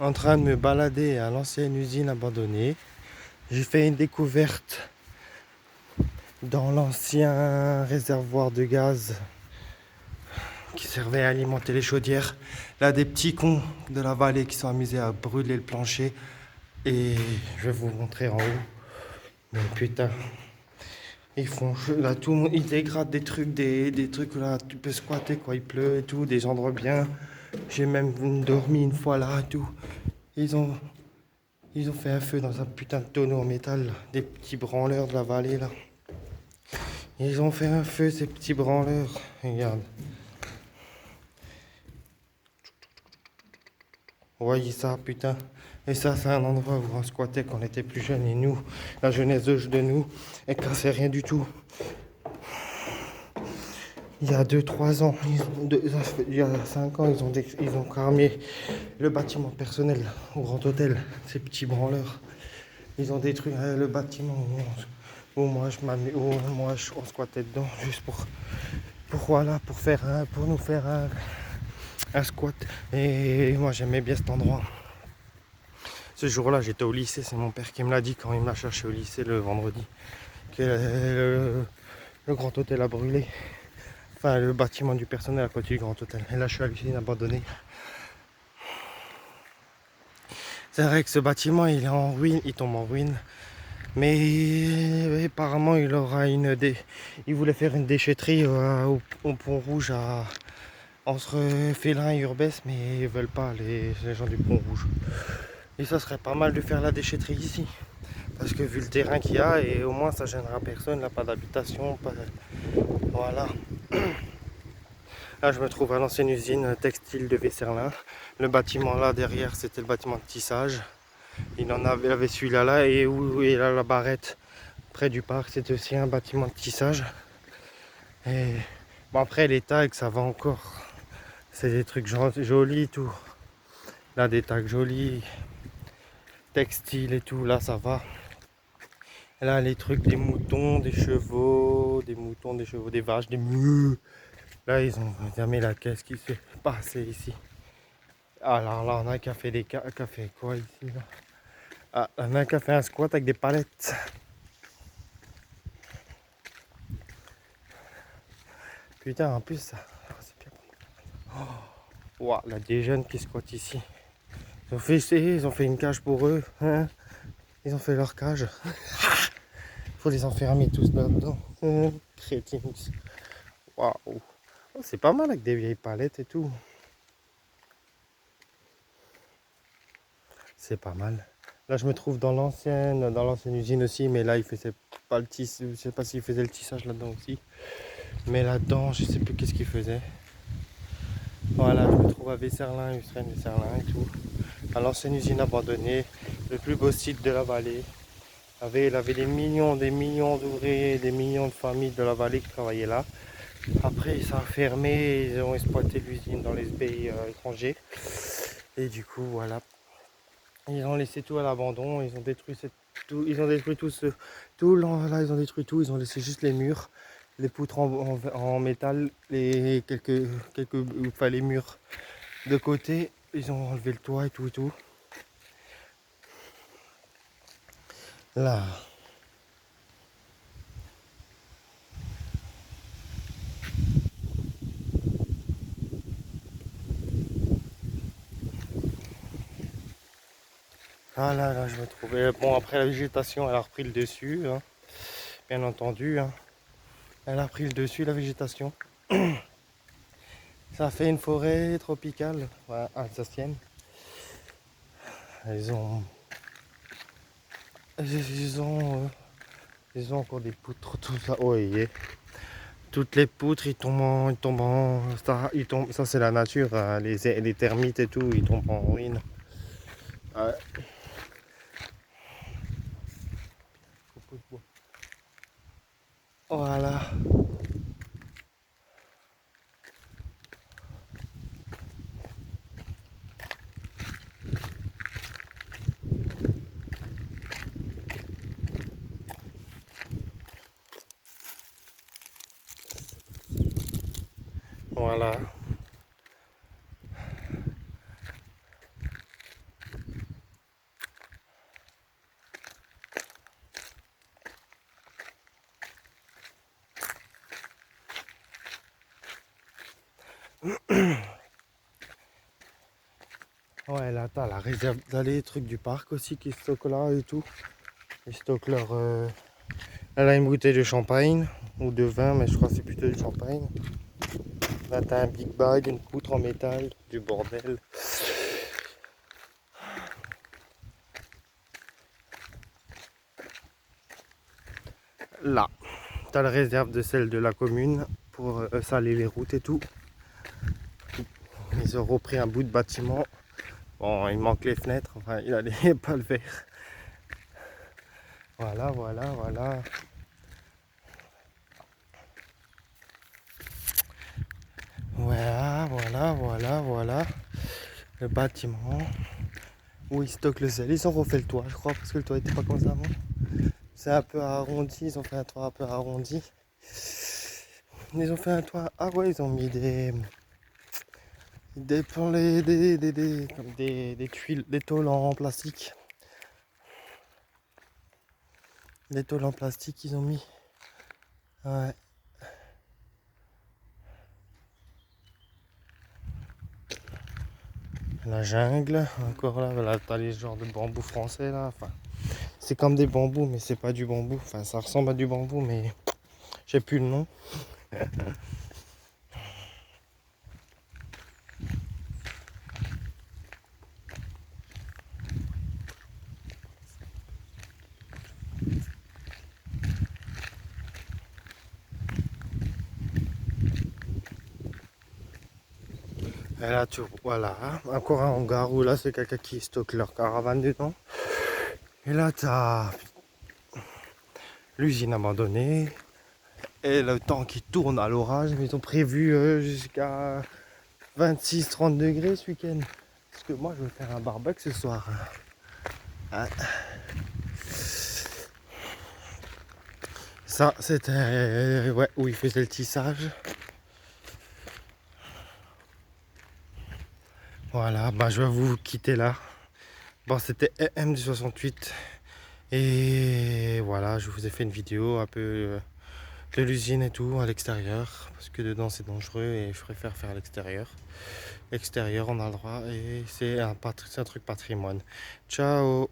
en train de me balader à l'ancienne usine abandonnée. J'ai fait une découverte dans l'ancien réservoir de gaz qui servait à alimenter les chaudières. Là, des petits cons de la vallée qui sont amusés à brûler le plancher. Et je vais vous montrer en haut. Mais putain, ils font là tout le monde, ils dégradent des trucs, des trucs là, tu peux squatter quand il pleut et tout, des endroits bien. J'ai même dormi une fois là et tout. Ils ont, ils ont fait un feu dans un putain de tonneau en métal, là, des petits branleurs de la vallée là. Ils ont fait un feu ces petits branleurs. Regarde. Vous voyez ça, putain. Et ça, c'est un endroit où on squattait quand on était plus jeunes. Et nous, la jeunesse de nous, et quand c'est rien du tout. Il y a 2-3 ans, il y a 5 ans, ils ont cramé le bâtiment personnel au Grand Hôtel, ces petits branleurs. Ils ont détruit le bâtiment où on squattait dedans, juste voilà, pour nous faire un squat. Et moi, j'aimais bien cet endroit. Ce jour-là, j'étais au lycée, c'est mon père qui me l'a dit quand il m'a cherché au lycée le vendredi, que le Grand Hôtel a brûlé. Enfin, le bâtiment du personnel à côté du Grand Hôtel. Et là, je suis à l'usine abandonnée. C'est vrai que ce bâtiment, il est en ruine, il tombe en ruine. Mais apparemment, il voulait faire une déchetterie au Pont Rouge entre Félin et Urbès, mais ils veulent pas, les gens du Pont Rouge. Et ça serait pas mal de faire la déchetterie ici. Parce que vu le terrain qu'il y a, et au moins ça gênera personne, là, pas d'habitation, pas de... Voilà. Là, je me trouve à l'ancienne usine textile de Vesserlin. Le bâtiment là derrière, c'était le bâtiment de tissage. Il avait celui-là là, et où est là la barrette près du parc, c'est aussi un bâtiment de tissage. Et bon, après les tags, ça va encore. C'est des trucs jolis tout. Là, des tags jolis, textiles et tout, là ça va. Et là, les trucs des moutons, des chevaux, des vaches, des moules. Là, ils ont jamais la caisse qui s'est passée ici. Alors là, on a qu'à fait quoi ici là? Ah, on a qu'à faire un squat avec des palettes. Putain, en plus, ça, c'est bien. Oh, wow, là, des jeunes qui squattent ici. Ils ont fait une cage pour eux. Hein, ils ont fait leur cage. Faut les enfermer tous là-dedans. Crétins. Waouh. Oh, c'est pas mal avec des vieilles palettes et tout. C'est pas mal. Là, je me trouve dans l'ancienne usine aussi, mais là, il faisait pas le tissage. Je sais pas s'il faisait le tissage là-dedans aussi. Mais là-dedans, je sais plus qu'est-ce qu'il faisait. Voilà, je me trouve à Vesserlin, Usren Vesserlin et tout. À l'ancienne usine abandonnée, le plus beau site de la vallée. Il avait des millions d'ouvriers, des millions de familles de la vallée qui travaillaient là. Après, ça a fermé, ils ont exploité l'usine dans les pays étrangers. Et du coup, voilà. Ils ont laissé tout à l'abandon, ils ont détruit tout, ils ont détruit là, ils ont détruit tout, ils ont laissé juste les murs, les poutres en métal, enfin, les murs de côté, ils ont enlevé le toit et tout et tout. Là. Ah là, je me trouvais. Bon, après la végétation, elle a repris le dessus, hein, bien entendu. Hein. Elle a repris le dessus, la végétation. Ça fait une forêt tropicale, voilà, alsacienne. Ils ont. Ils ont. Ils ont encore des poutres, tout ça. Oh, yeah. Toutes les poutres, ça c'est la nature, hein, les termites et tout, ils tombent en ruine. Ouais. Voilà. Voilà. Ouais, là, t'as la réserve d'aller, truc du parc aussi qui stocke là et tout. Ils stockent leur. Elle a une bouteille de champagne ou de vin, mais je crois que c'est plutôt du champagne. Là, t'as un big bag, une poutre en métal, du bordel. Là, t'as la réserve de celle de la commune pour saler les routes et tout. Ils ont repris un bout de bâtiment. Bon, il manque les fenêtres, enfin, il allait pas le faire. Voilà, voilà, voilà. Voilà, voilà, voilà, voilà. Le bâtiment où ils stockent le sel. Ils ont refait le toit, je crois, parce que le toit était pas comme ça avant. C'est un peu arrondi, ils ont fait un toit un peu arrondi. Ils ont fait un toit. Ah ouais, ils ont mis pour comme des tuiles, des tôles en plastique. Des tôles en plastique ils ont mis. Ouais. La jungle, encore là, t'as les genres de bambous français là. Enfin, c'est comme des bambous, mais c'est pas du bambou. Enfin, ça ressemble à du bambou, mais j'ai plus le nom. Et là, voilà, encore un hangar où là, c'est quelqu'un qui stocke leur caravane dedans. Et là, t'as l'usine abandonnée. Et le temps qui tourne à l'orage, mais ils ont prévu jusqu'à 26-30 degrés ce week-end. Parce que moi, je vais faire un barbecue ce soir. Ah. Ça, c'était ouais, où il faisait le tissage. Voilà, bah, je vais vous quitter là. Bon, c'était M du 68. Et voilà, je vous ai fait une vidéo un peu de l'usine et tout à l'extérieur. Parce que dedans, c'est dangereux et je préfère faire à l'extérieur. Extérieur, on a le droit et c'est un truc patrimoine. Ciao!